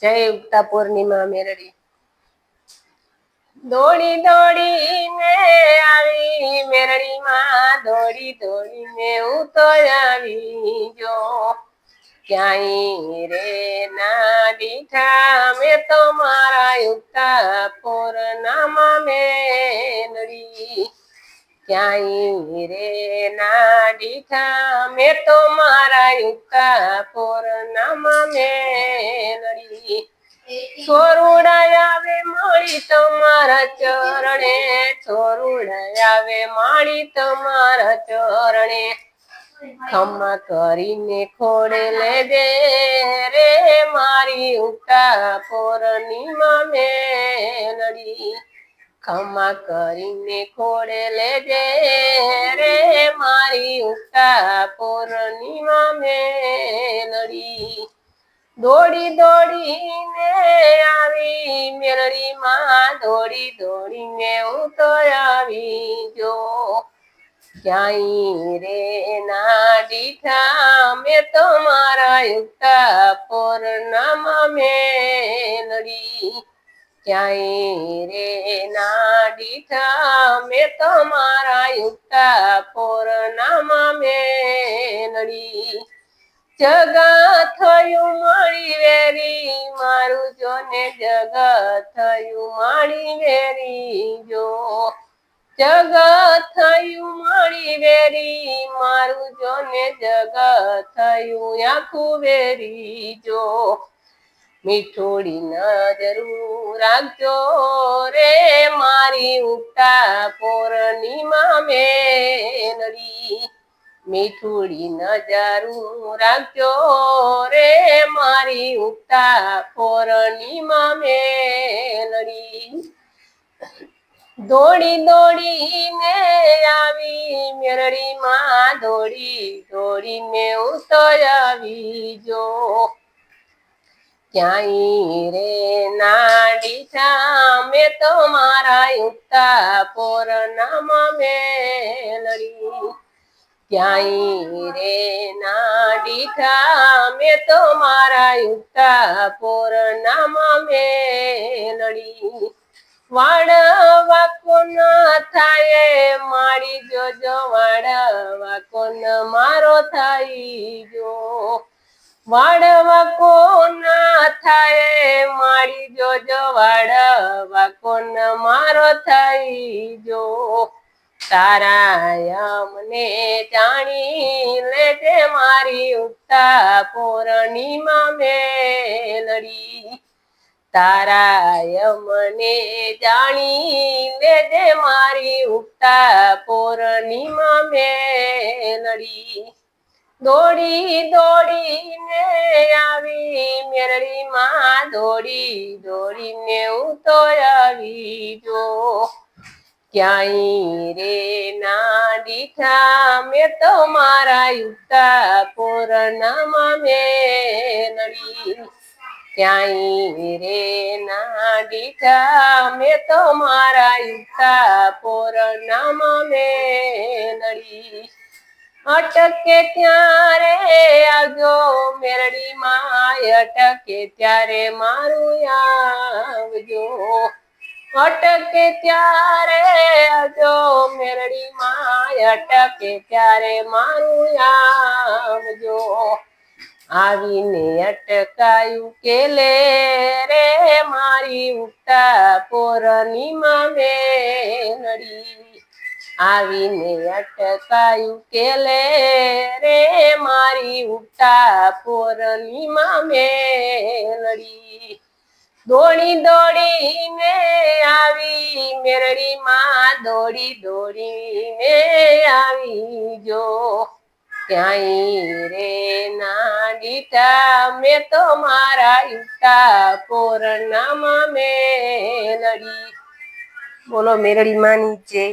જય ઉગતા પૂર્ણિમા મેરડી। દોડી દોડીને આવી મેરડી માં, દોડી દોડીને હું તો આવી જો। ક્યાંય રે ના દીઠા મેં તો મારા ઉગતા પૂર્ણિમા મેરડી। ક્યાંય રે ના દીઠા મેં તો મારા ઉગતા પૂર્ણિમા મેરડી। છોરુડા આવે માળી તમારા ચરણે, છોરુડા આવે માળી તમારા ચરણે। ખમા કરીને ખોડે લેજે રે મારી ઉગતા પૂર્ણિમા મેરડી। ખમા કરીને ખોડે લેજે રે મારી ઉગતા પૂર્ણિમા મેરડી। દોડી દોડીને આવી મેરડી માં, દોડી દોડીને હું તો આવી જો। ક્યાંય રે ના દીઠા મેં તો મારા ઉગતા પૂર્ણિમા મેરડી। ક્યાંય રે ના દીઠા મેં તો મારા ઉગતા પૂર્ણિમા મેરડી। જગત થયું મારી વેરી મારું જોને, જગત થયું મારી વેરી જો। જગત થયું મારી વેરી મારું જોને, જગત થયું આખું વેરી જો। મીઠોડી નજરું રાખજો રે મારી ઉગતા પૂર્ણિમા મેરડી। મીઠોડી નજરું રાખજો રે મારી ઉગતા પૂર્ણિમા મેરડી। દોડી દોડીને આવી મેરડી માં, દોડી દોડીને હું તો આવી જો। ક્યાંય રે ના દીઠા મેં તો મારા ઉગતા પૂર્ણિમા મેરડી। ક્યાંય રે ના દીઠા મેં તો મારા ઉગતા પૂર્ણિમા મેરડી। વાળવા કોણ થાય મારી જોજો, વાળવા કોણ મારો થાય જો। વાળવા કોણ થાય મારી જોજો, વાળવા કોણ મારો થાય જો। તારા મને જાણી લેજે મારી ઉગતા પૂર્ણિમા મેરડી। તારા મને જાણી લેજે મારી ઉગતા પૂર્ણિમા મેરડી। દોડી દોડીને આવી મેરડી માં, દોડી દોડીને હું તો આવી જો। ક્યાંય રે ના દીઠા મેં તો મારા ઉગતા પૂર્ણિમા મેરડી। ક્યાંય રે ના દીઠા મેં તો મારા ઉગતા પૂર્ણિમા મેરડી। અટકે ત્યારે આવજો મેરડી માં, અટકે ત્યારે મારું આવજો। અટકે ત્યારે આવજો મેરડી માં, અટકે ત્યારે મારું આવજો। આવીને અટકાયું કેલે રે મારી ઉગતા પૂર્ણિમા મેરડી। આવીને અટકાયું કેલે રે મારી ઉગતા પૂર્ણિમા મેરડી। દોડી દોડીને આવી મેરડી માં, દોડી દોડીને આવી જો। ક્યાંય રે ના દીઠા મેં તો મારા ઉગતા પૂર્ણિમા મેરડી। બોલો મેરડી માની જય।